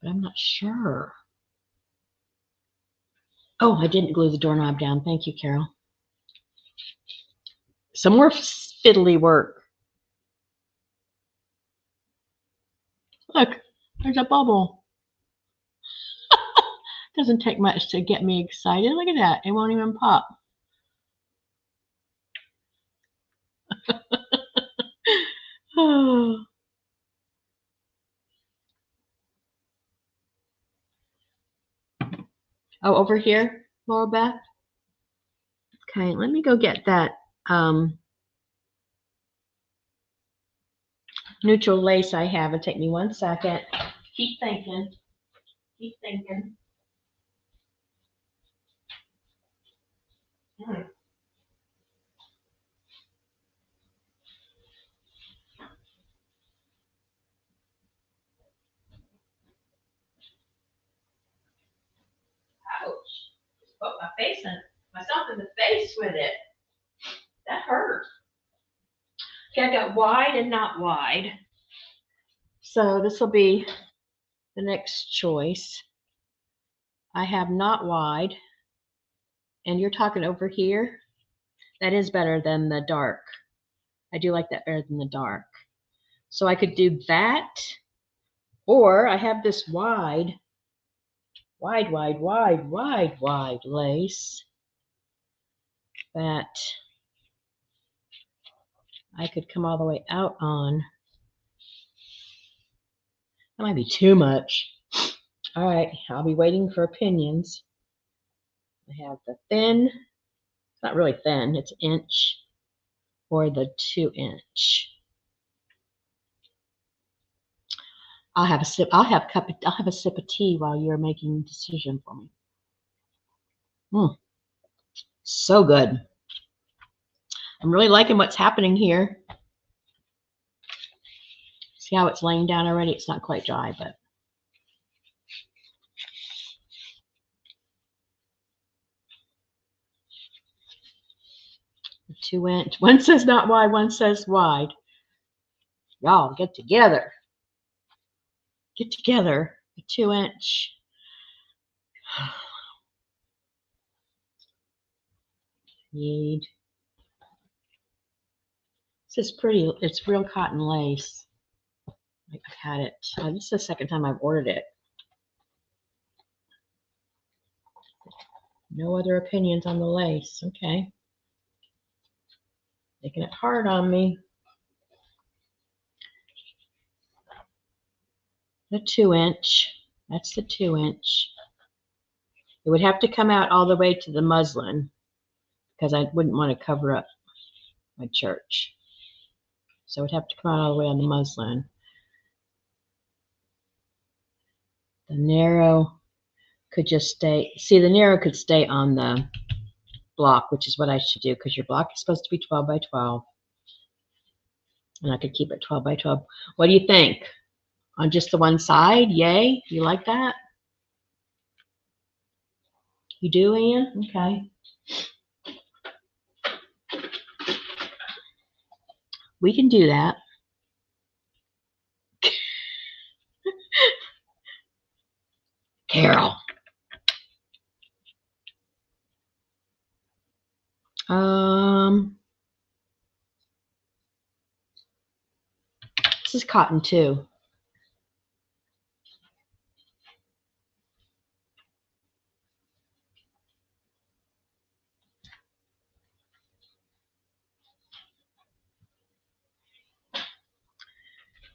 I'm not sure. Oh, I didn't glue the doorknob down. Thank you, Carol. Some more fiddly work. Look, there's a bubble. Doesn't take much to get me excited. Look at that. It won't even pop. Oh, over here, Laura Beth. Okay, let me go get that neutral lace I have. It'll take me 1 second. Keep thinking. Keep thinking. Ouch. Just put myself in the face with it. That hurt. Okay, I got wide and not wide. So this will be the next choice. I have not wide. And you're talking over here. That is better than the dark. I do like that better than the dark. So I could do that. Or I have this wide lace that I could come all the way out on. That might be too much. All right, I'll be waiting for opinions. I have the thin, it's not really thin, it's 1 inch, or the 2 inch. I'll have a sip. I'll have a sip of tea while you're making a decision for me. So good. I'm really liking what's happening here. See how it's laying down already? It's not quite dry, but the 2-inch. One says not wide, one says wide. Y'all get together. Get together. The 2-inch. Need. This is pretty. It's real cotton lace. I've had it. This is the second time I've ordered it. No other opinions on the lace. Okay. Making it hard on me. The 2-inch. That's the 2-inch. It would have to come out all the way to the muslin because I wouldn't want to cover up my church. So it would have to come out all the way on the muslin. The narrow could just stay. See, the narrow could stay on the block, which is what I should do because your block is supposed to be 12 by 12. And I could keep it 12 by 12. What do you think? On just the one side? Yay? You like that? You do, Ian? Okay. We can do that. Carol. This is cotton too.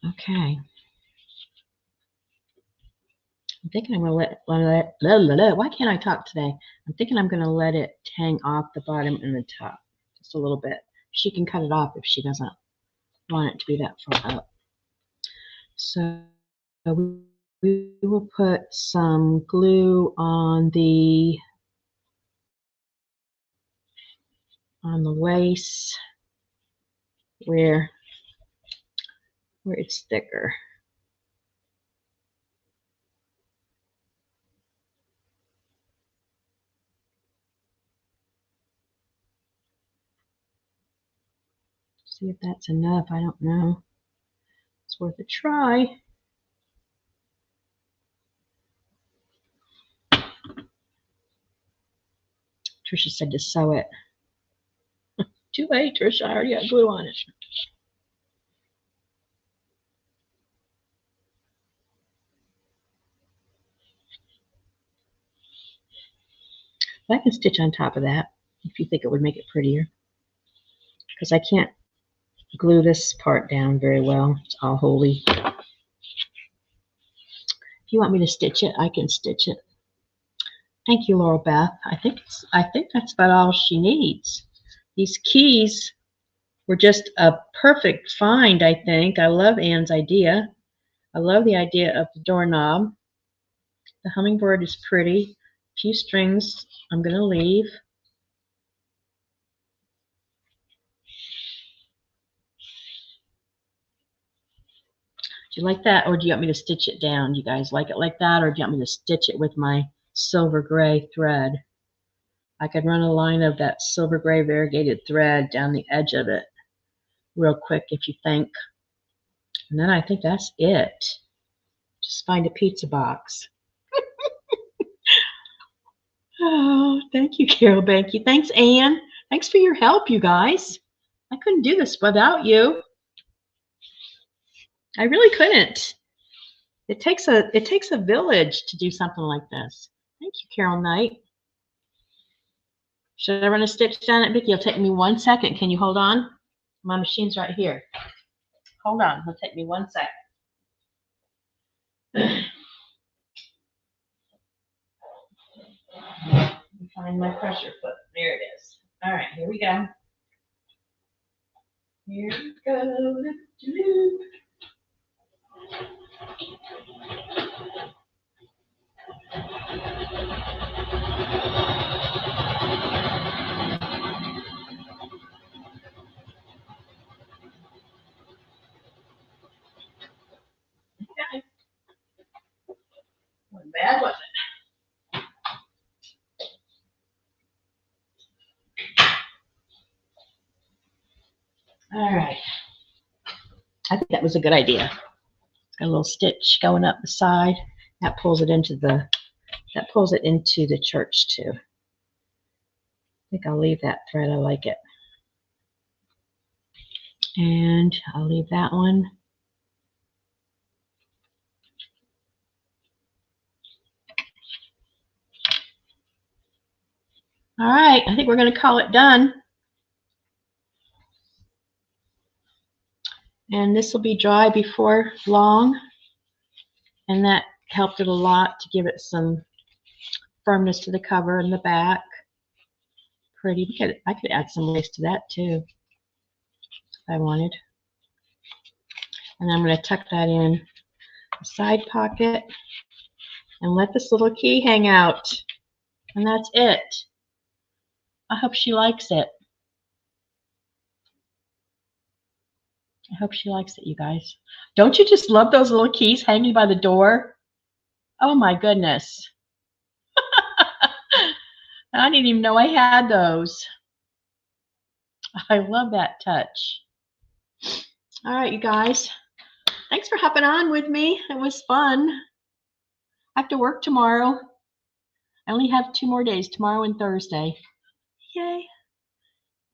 Okay. I'm thinking I'm going to let, why can't I talk today? I'm thinking I'm going to let it hang off the bottom and the top just a little bit. She can cut it off if she doesn't want it to be that far up. So we will put some glue on the lace where it's thicker. See if that's enough. I don't know. It's worth a try. Trisha said to sew it. Too late, Trisha. I already got glue on it. I can stitch on top of that if you think it would make it prettier. Because I can't glue this part down very well. It's all holy. If you want me to stitch it, I can stitch it. Thank you, Laurel Beth. I think that's about all she needs. These keys were just a perfect find, I think. I love Anne's idea. I love the idea of the doorknob. The hummingbird is pretty. A few strings I'm going to leave. Do you like that, or do you want me to stitch it down? Do you guys like it like that, or do you want me to stitch it with my silver gray thread? I could run a line of that silver gray variegated thread down the edge of it real quick if you think. And then I think that's it. Just find a pizza box. Oh, thank you, Carol Banky. Thanks, Anne. Thanks for your help, you guys. I couldn't do this without you. I really couldn't. It takes a village to do something like this. Thank you, Carol Knight. Should I run a stitch down it, Vicki? It'll take me 1 second. Can you hold on? My machine's right here. Hold on. It'll take me 1 sec. Find my pressure foot. There it is. All right, here we go. Here we go. Wasn't bad, was it? All right. I think that was a good idea. Got a little stitch going up the side. That pulls it into the church too. I think I'll leave that thread. I like it. And I'll leave that one. All right, I think we're going to call it done. And this will be dry before long. And that helped it a lot to give it some firmness to the cover and the back. Pretty. I could add some lace to that too if I wanted. And I'm going to tuck that in the side pocket and let this little key hang out. And that's it. I hope she likes it. I hope she likes it, you guys. Don't you just love those little keys hanging by the door? Oh my goodness. I didn't even know I had those. I love that touch. All right, you guys. Thanks for hopping on with me. It was fun. I have to work tomorrow. I only have 2 more days, tomorrow and Thursday. Yay.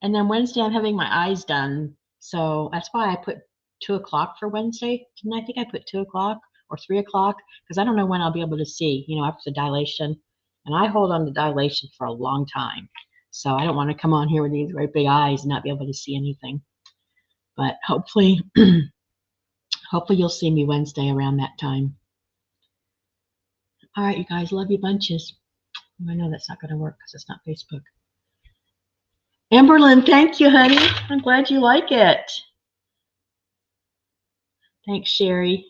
And then Wednesday, I'm having my eyes done. So that's why I put 2 o'clock for Wednesday. Didn't I think I put 2 o'clock or 3 o'clock? Because I don't know when I'll be able to see, after the dilation. And I hold on to dilation for a long time. So I don't want to come on here with these very big eyes and not be able to see anything. But hopefully, hopefully you'll see me Wednesday around that time. All right, you guys, love you bunches. I know that's not going to work because it's not Facebook. Amberlyn, thank you, honey. I'm glad you like it. Thanks, Sherry.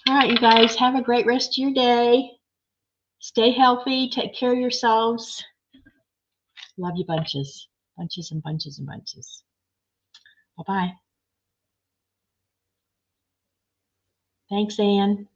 All right, you guys, have a great rest of your day. Stay healthy. Take care of yourselves. Love you bunches. Bunches and bunches and bunches. Bye-bye. Thanks, Anne.